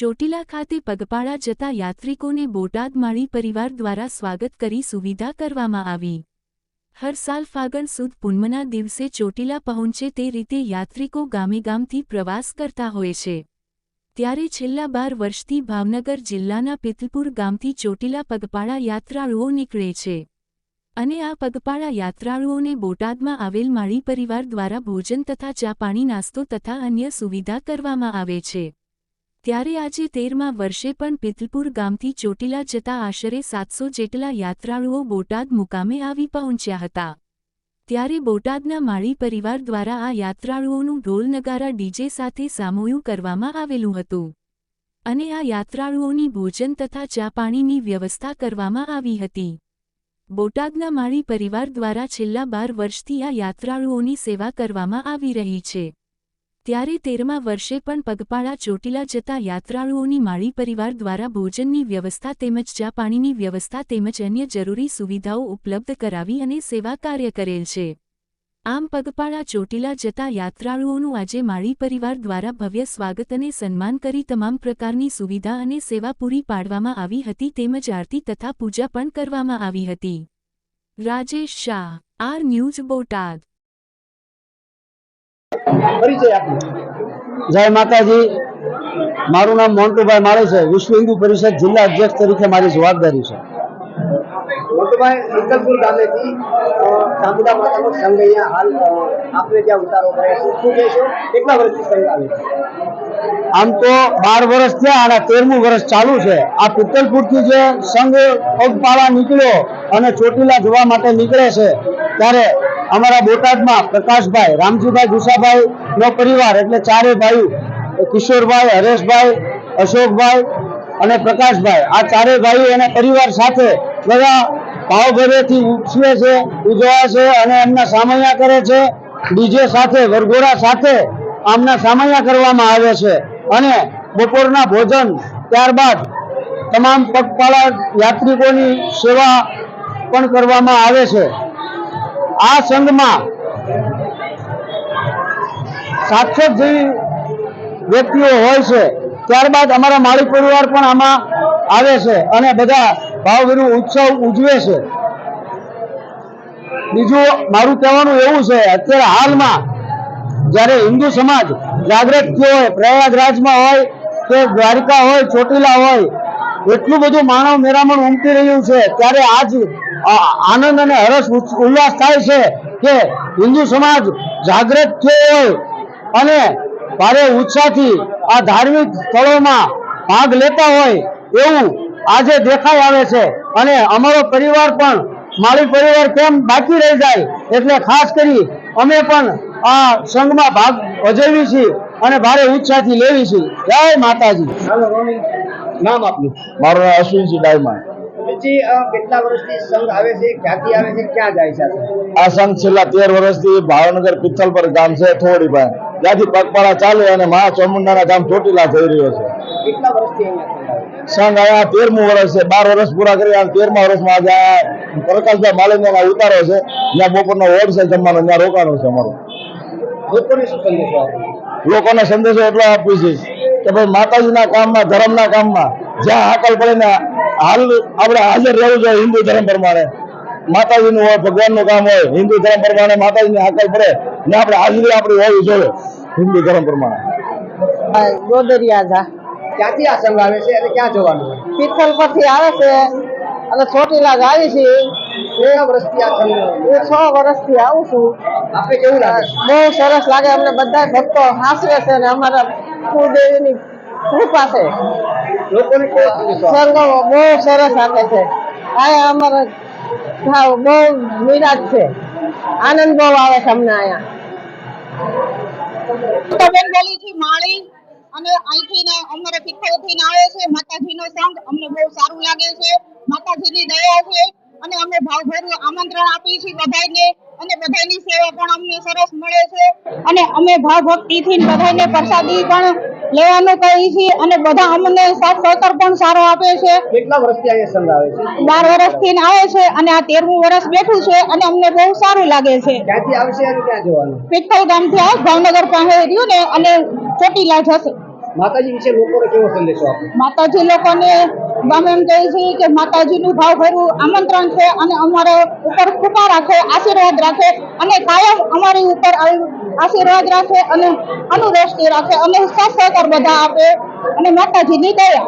ચોટીલા ખાતે પગપાળા જતા યાત્રિકોને બોટાદ માળી પરિવાર દ્વારા સ્વાગત કરી સુવિધા કરવામાં આવી। હર સાલ ફાગણ સુદ પૂનમના દિવસે ચોટીલા પહોંચે તે રીતે યાત્રિકો ગામે-ગામથી પ્રવાસ કરતા હોય છે। ત્યારે છેલ્લા 12 વર્ષથી ભાવનગર જિલ્લાના પિથલપુર ગામથી ચોટીલા પગપાળા યાત્રાળુઓ નીકળે છે અને આ પગપાળા યાત્રાળુઓને બોટાદમાં આવેલ માળી પરિવાર દ્વારા ભોજન તથા ચા પાણી નાસ્તો તથા અન્ય સુવિધા કરવામાં આવે છે। ત્યારે આજે 13મા વર્ષે પણ પિથલપુર ગામથી ચોટીલા જતા આશરે 700 જેટલા યાત્રાળુઓ બોટાદ મુકામે આવી પહોંચ્યા હતા। ત્યારે બોટાદના માળી પરિવાર દ્વારા આ યાત્રાળુઓનું ઢોલ નગારા ડીજે સાથે સામૂહિક કરવામાં આવેલું હતું અને આ યાત્રાળુઓની ભોજન તથા ચા પાણીની વ્યવસ્થા કરવામાં આવી હતી। બોટાદના માળી પરિવાર દ્વારા છેલ્લા 12 વર્ષથી આ યાત્રાળુઓની સેવા કરવામાં આવી રહી છે। ત્યારે 13મા વર્ષે પણ પગપાળા ચોટીલા જતા યાત્રાળુઓની માળી પરિવાર દ્વારા ભોજનની વ્યવસ્થા તેમજ ચા પાણીની વ્યવસ્થા તેમજ અન્ય જરૂરી સુવિધાઓ ઉપલબ્ધ કરાવી અને સેવા કાર્ય કરેલ છે। આમ પગપાળા ચોટીલા જતા યાત્રાળુઓનું આજે માળી પરિવાર દ્વારા ભવ્ય સ્વાગત અને સન્માન કરી તમામ પ્રકારની સુવિધા અને સેવા પૂરી પાડવામાં આવી હતી તેમજ આરતી તથા પૂજા પણ કરવામાં આવી હતી। Rajesh Shah, R news, Botad. जय माताजी, मारू नाम मोंटूभाई माळे छे। विश्व हिंदू परिषद जिला अध्यक्ष तरीके मारी जवाबदारी छे। मोंटूभाई પિથલપુર ગામેથી ચામુંડા માતાનો સંઘ અહીંયા હાલ આપને જ્યાં ઉતારો કરે છે, શું કહેશો? કેટલા વર્ષથી સંઘ આવે છે? આમ તો 12 વર્ષ થયા અને 13મું વર્ષ ચાલુ છે। આ પિથલપુર થી જે સંઘ પગપાળા નીકળ્યો અને ચોટીલા જવા માટે નીકળે છે ત્યારે અમારા બોટાદમાં પ્રકાશભાઈ, રામજીભાઈ, ગુસાભાઈ નો પરિવાર એટલે ચારે ભાઈઓ કિશોરભાઈ, હરેશભાઈ, અશોકભાઈ અને પ્રકાશભાઈ, આ ચારે ભાઈઓ અને પરિવાર સાથે બધા ભાવભરેથી ઉછવે છે, ઉજવાય છે અને એમના સામૈયા કરે છે। ડીજે સાથે વરઘોડા સાથે આમના સામૈયા કરવામાં આવે છે અને બપોરના ભોજન ત્યારબાદ તમામ પગપાળા યાત્રિકોની સેવા પણ કરવામાં આવે છે। આ સંઘમાં 700 જેવી વ્યક્તિઓ હોય છે। ત્યારબાદ અમારા માળી પરિવાર પણ આમાં આવે છે અને બધા ભાવભર્યું ઉત્સવ ઉજવે છે। બીજું મારું કહેવાનું એવું છે, અત્યારે હાલમાં જ્યારે હિન્દુ સમાજ જાગૃત થયો હોય, પ્રયાગરાજમાં હોય કે દ્વારકા હોય, ચોટીલા હોય, એટલું બધું માનવ મેરામણ ઉમટી રહ્યું છે ત્યારે આજ આનંદ અને હર્ષ ઉલ્લાસ થાય છે કે હિન્દુ સમાજ જાગૃત થયો હોય અને ભારે ઉત્સાહથી આ ધાર્મિક સ્થળોમાં ભાગ લેતા હોય એવું આજે દેખાઈ આવે છે અને અમારો પરિવાર પણ માળી પરિવાર કેમ બાકી રહી જાય એટલે ખાસ કરી અમે પણ આ સંઘમાં ભાગ ભજવી છીએ અને ભારે ઉત્સાહથી લેવી છીએ। જય માતાજી। નામ આપનું? મારું નામ અશ્વિનજી ડાયમા। કેટલા વર્ષથી સંઘ આવે છે, ક્યાંથી આવે છે, ક્યાં જાય છે? આ સંઘ છેલ્લા 13 વર્ષથી ભાવનગર પિથલપુર ગામ છે થોડી પાસે ત્યાંથી પગપાળા ચાલે અને મહા ચામુંડાના ગામ ચોટીલા જઈ રહ્યો છે। કેટલા વર્ષથી અહીંયા સંઘ અહીંયા 13મું વર્ષ છે। 12 વર્ષ પૂરા કરી 13મા વર્ષમાં આજે પ્રકાશભાઈ માળીના ઉતારો છે, જ્યાં બપોરનો ઓડ છે જમવાનો, ત્યાં રોકાણો છે અમારો। લોકોને શું સંદેશો આપો? લોકોને સંદેશો એટલો આપી છે કે ભાઈ માતાજીના કામમાં, ધર્મના કામમાં જ્યાં હાકલ પડે ને હાલ આપણે હાજર રહેવું જોઈએ। હિન્દુ ધર્મ પ્રમાણે માતાજીનું હોય, ભગવાનનું કામ હોય, હિન્દુ ધર્મ પ્રમાણે માતાજીની હાકલ પડે ને આપણે હાજરી આપણી હોવી જોઈએ હિન્દુ ધર્મ પ્રમાણે। ગોદરિયા ક્યાંથી આ સંઘ આવે છે અને ક્યાં જવાનું? પિથલપુરથી આવે છે અને ચોટીલા જાય છે। કેટલા વર્ષથી આ સંઘ? હું 6 વર્ષથી આવું છું। આપને કેવું લાગે? બહુ સરસ લાગે અમને। બધા ભક્તો હાસવે છે અને અમારા કુળદેવીની કૃપા છે। લોકોને કેવો સંદેશો આપો? સંઘો બહુ સરસ આપે છે। આ અમારા બહુ નિરાશ છે, આનંદ બહુ આવે છે અમને અહીંયા। બોલી થી માળી અને અહીંથી ને અમારે પિથલથી આવે છે માતાજીનો સંઘ। અમને બહુ સારું લાગે છે, માતાજીની દયા છે અને અમે ભાવભર્યું આમંત્રણ આપીએ છીએ બધાને અને બધાની સેવા પણ અમને સરસ મળે છે અને અમે ભાવ ભક્તિથી બધાને પ્રસાદી પણ લેવાનું કહીએ છીએ અને બધા અમને સાથ સહકાર પણ સારો આપે છે। કેટલા વર્ષથી અહીંયા સંઘ આવે છે? 12 વર્ષથી આવે છે અને આ 13મું વર્ષ બેઠું છે અને અમને બહુ સારું લાગે છે। ક્યાંથી આવશે અને ક્યાં જવાનું? પિથલ ગામથી આવે, ભાવનગર પાસે રહ્યું ને અને ચોટીલા જશે। માતાજી વિશે લોકોને કેવો સંદેશો આપો? માતાજી લોકોને અમે એમ કહીએ છીએ કે માતાજીનું ભાવભર્યું આમંત્રણ છે અને અમારા ઉપર કૃપા રાખે, આશીર્વાદ રાખે અને કાયમ અમારી ઉપર આશીર્વાદ રાખે અને અનુદ્રષ્ટિ રાખે અને સાથ સહકાર બધા આપે અને માતાજીની દયા.